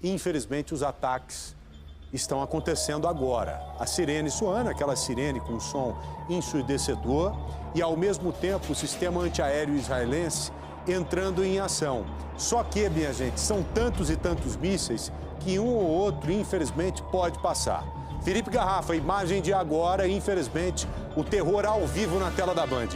infelizmente, os ataques estão acontecendo agora. A sirene soando, aquela sirene com som ensurdecedor, e, ao mesmo tempo, o sistema antiaéreo israelense entrando em ação. Só que, minha gente, são tantos e tantos mísseis que um ou outro, infelizmente, pode passar. Felipe Garrafa, imagem de agora, infelizmente, o terror ao vivo na tela da Band.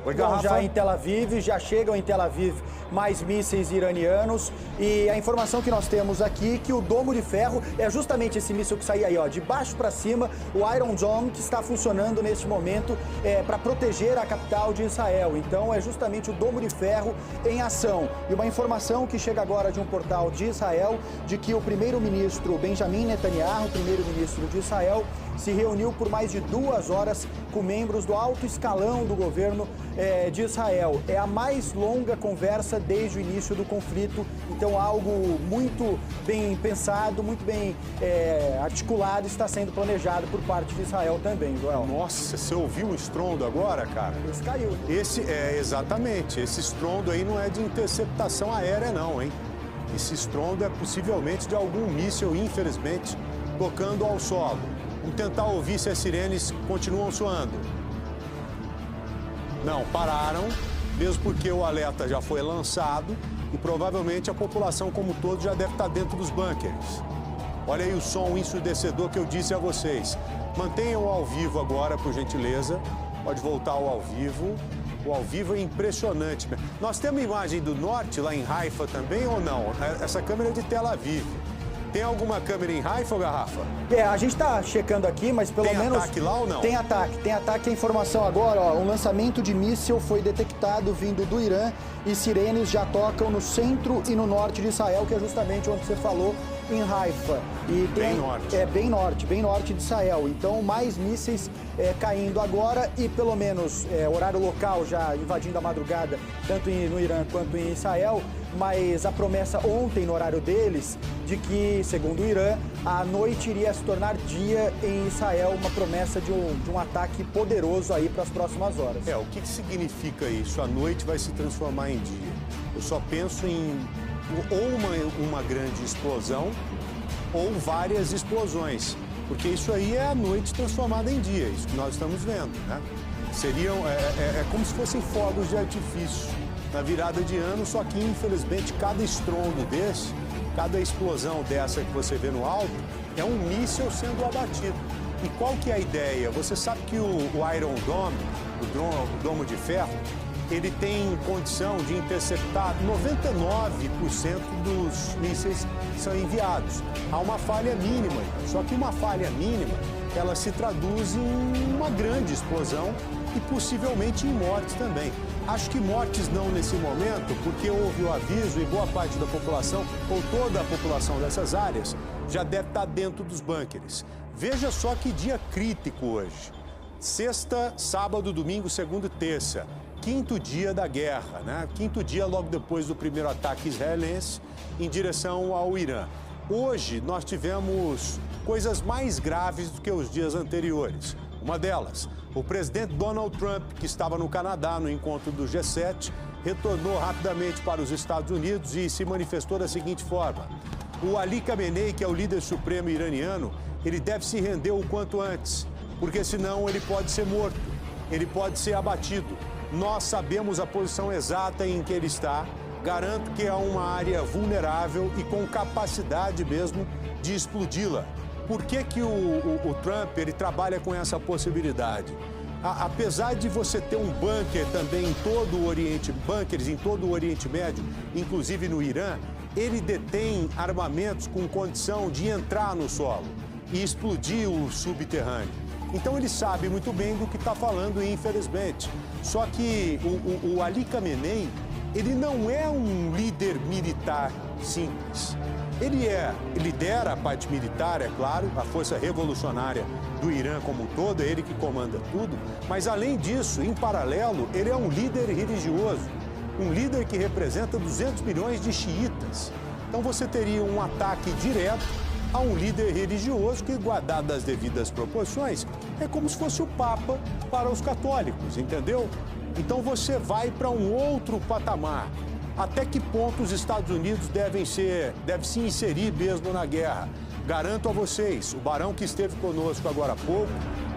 Oi, Garrafa. Já em Tel Aviv, já chegam em Tel Aviv mais mísseis iranianos, e a informação que nós temos aqui é que o domo de ferro é justamente esse míssil que sai aí, ó, de baixo para cima, o Iron Dome, que está funcionando neste momento para proteger a capital de Israel. Então é justamente o domo de ferro em ação. E uma informação que chega agora de um portal de Israel, de que o primeiro-ministro Benjamin Netanyahu, primeiro-ministro de Israel, se reuniu por mais de 2 horas com membros do alto escalão do governo de Israel. É a mais longa conversa desde o início do conflito, então algo muito bem pensado, muito bem articulado, está sendo planejado por parte de Israel também, Joel. Nossa, você ouviu o estrondo agora, cara? Esse caiu. Exatamente, esse estrondo aí não é de interceptação aérea não, hein? Esse estrondo é possivelmente de algum míssil, infelizmente, tocando ao solo. Vamos tentar ouvir se as sirenes continuam soando. Não, pararam, mesmo porque o alerta já foi lançado e provavelmente a população como um todo já deve estar dentro dos bunkers. Olha aí o som ensurdecedor que eu disse a vocês. Mantenham ao vivo agora, por gentileza. Pode voltar ao vivo. O ao vivo é impressionante. Nós temos imagem do norte, lá em Haifa também, ou não? Essa câmera é de Tel Aviv. Tem alguma câmera em Haifa, Garrafa? A gente está checando aqui, mas pelo menos... Tem ataque lá ou não? Tem ataque. A informação agora, ó, um lançamento de míssil foi detectado vindo do Irã e sirenes já tocam no centro e no norte de Israel, que é justamente onde você falou, em Haifa. E tem, bem norte de Israel. Então, mais mísseis caindo agora e pelo menos horário local já invadindo a madrugada, tanto no Irã quanto em Israel, mas a promessa ontem no horário deles de que, segundo o Irã, a noite iria se tornar dia em Israel, uma promessa de um ataque poderoso aí para as próximas horas. O que significa isso? A noite vai se transformar em dia. Eu só penso em ou uma grande explosão ou várias explosões, porque isso aí é a noite transformada em dia, isso que nós estamos vendo, né? É como se fossem fogos de artifício na virada de ano, só que infelizmente cada estrondo desse, cada explosão dessa que você vê no alto, é um míssil sendo abatido. E qual que é a ideia? Você sabe que o Iron Dome, o domo de ferro, ele tem condição de interceptar 99% dos mísseis que são enviados. Há uma falha mínima, só que uma falha mínima, ela se traduz em uma grande explosão e possivelmente em mortes também. Acho que mortes não nesse momento, porque houve o aviso e boa parte da população, ou toda a população dessas áreas, já deve estar dentro dos bunkers. Veja só que dia crítico hoje. Sexta, sábado, domingo, segunda e terça. 5º dia da guerra, né? 5º dia logo depois do primeiro ataque israelense em direção ao Irã. Hoje nós tivemos coisas mais graves do que os dias anteriores. Uma delas, o presidente Donald Trump, que estava no Canadá no encontro do G7, retornou rapidamente para os Estados Unidos e se manifestou da seguinte forma: o Ali Khamenei, que é o líder supremo iraniano, ele deve se render o quanto antes, porque senão ele pode ser morto, ele pode ser abatido. Nós sabemos a posição exata em que ele está. Garanto que é uma área vulnerável e com capacidade mesmo de explodi-la. Por que o Trump ele trabalha com essa possibilidade? Apesar de você ter um bunker também em todo o Oriente, bunkers em todo o Oriente Médio, inclusive no Irã, ele detém armamentos com condição de entrar no solo e explodir o subterrâneo. Então ele sabe muito bem do que está falando, infelizmente. Só que o Ali Khamenei, ele não é um líder militar simples. Ele lidera a parte militar, é claro, a força revolucionária do Irã como um todo, é ele que comanda tudo, mas além disso, em paralelo, ele é um líder religioso, um líder que representa 200 milhões de xiitas. Então você teria um ataque direto a um líder religioso que, guardado as devidas proporções, é como se fosse o Papa para os católicos, entendeu? Então você vai para um outro patamar. até que ponto os Estados Unidos devem se inserir mesmo na guerra. Garanto a vocês, o barão que esteve conosco agora há pouco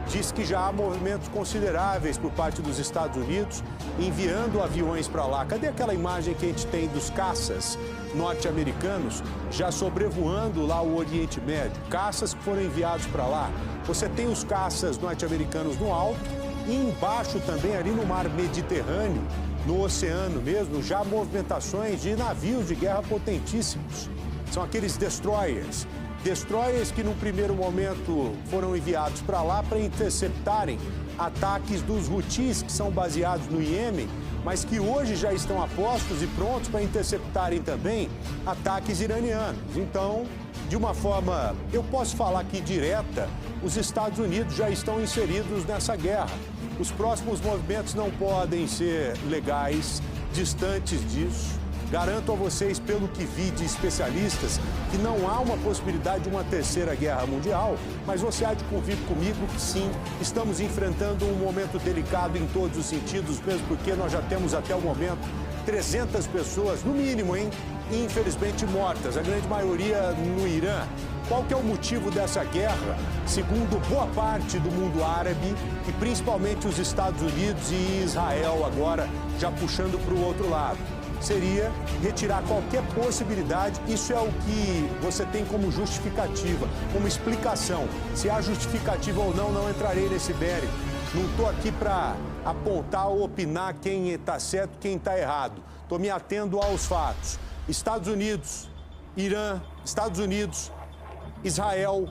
disse que já há movimentos consideráveis por parte dos Estados Unidos enviando aviões para lá. Cadê aquela imagem que a gente tem dos caças norte-americanos já sobrevoando lá o Oriente Médio? Caças que foram enviados para lá. Você tem os caças norte-americanos no alto e embaixo também, ali no mar Mediterrâneo, no oceano mesmo, já movimentações de navios de guerra potentíssimos. São aqueles destroyers. Destroyers que, num primeiro momento, foram enviados para lá para interceptarem ataques dos Houthis, que são baseados no Iêmen, mas que hoje já estão a postos e prontos para interceptarem também ataques iranianos. Então, de uma forma, eu posso falar aqui direta, os Estados Unidos já estão inseridos nessa guerra. Os próximos movimentos não podem ser legais, distantes disso. Garanto a vocês, pelo que vi de especialistas, que não há uma possibilidade de uma terceira guerra mundial, mas você há de convir comigo que sim, estamos enfrentando um momento delicado em todos os sentidos, mesmo porque nós já temos até o momento 300 pessoas, no mínimo, infelizmente mortas, a grande maioria no Irã. Qual que é o motivo dessa guerra? Segundo boa parte do mundo árabe e principalmente os Estados Unidos e Israel agora já puxando para o outro lado. Seria retirar qualquer possibilidade, isso é o que você tem como justificativa, como explicação. Se há justificativa ou não, não entrarei nesse mérito. Não estou aqui para apontar ou opinar quem está certo e quem está errado. Estou me atendo aos fatos. Estados Unidos, Irã, Estados Unidos, Israel,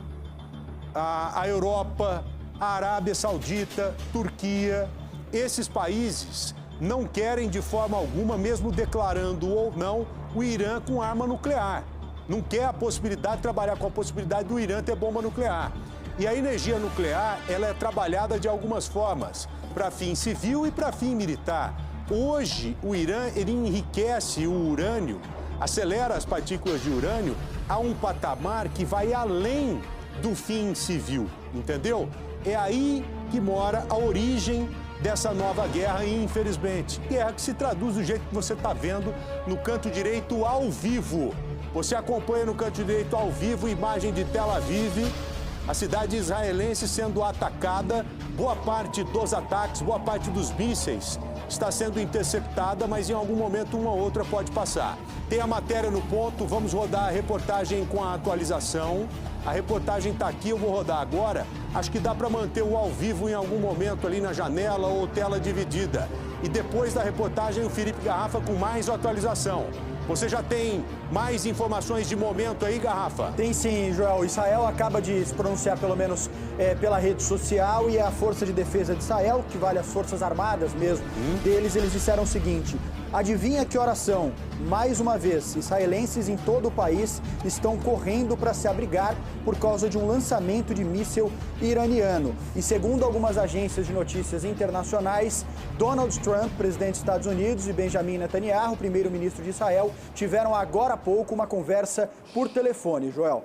a Europa, a Arábia Saudita, Turquia, esses países não querem de forma alguma, mesmo declarando ou não, o Irã com arma nuclear. Não quer a possibilidade de trabalhar com a possibilidade do Irã ter bomba nuclear. E a energia nuclear, ela é trabalhada de algumas formas, para fim civil e para fim militar. Hoje, o Irã, ele enriquece o urânio, acelera as partículas de urânio a um patamar que vai além do fim civil, entendeu? É aí que mora a origem dessa nova guerra, infelizmente. Guerra que se traduz do jeito que você está vendo no canto direito ao vivo. Você acompanha no canto direito ao vivo imagem de Tel Aviv, a cidade israelense sendo atacada. Boa parte dos ataques, boa parte dos mísseis está sendo interceptada, mas em algum momento uma ou outra pode passar. Tem a matéria no ponto, vamos rodar a reportagem com a atualização. A reportagem está aqui, eu vou rodar agora. Acho que dá para manter o ao vivo em algum momento ali na janela ou tela dividida. E depois da reportagem, o Felipe Garrafa com mais atualização. Você já tem mais informações de momento aí, Garrafa? Tem sim, Joel. Israel acaba de se pronunciar, pelo menos pela rede social, e a Força de Defesa de Israel, que vale as Forças Armadas mesmo, deles, eles disseram o seguinte: adivinha que horas são? Mais uma vez, israelenses em todo o país estão correndo para se abrigar por causa de um lançamento de míssil iraniano. E segundo algumas agências de notícias internacionais, Donald Trump, presidente dos Estados Unidos, e Benjamin Netanyahu, primeiro-ministro de Israel, tiveram agora há pouco uma conversa por telefone, Joel.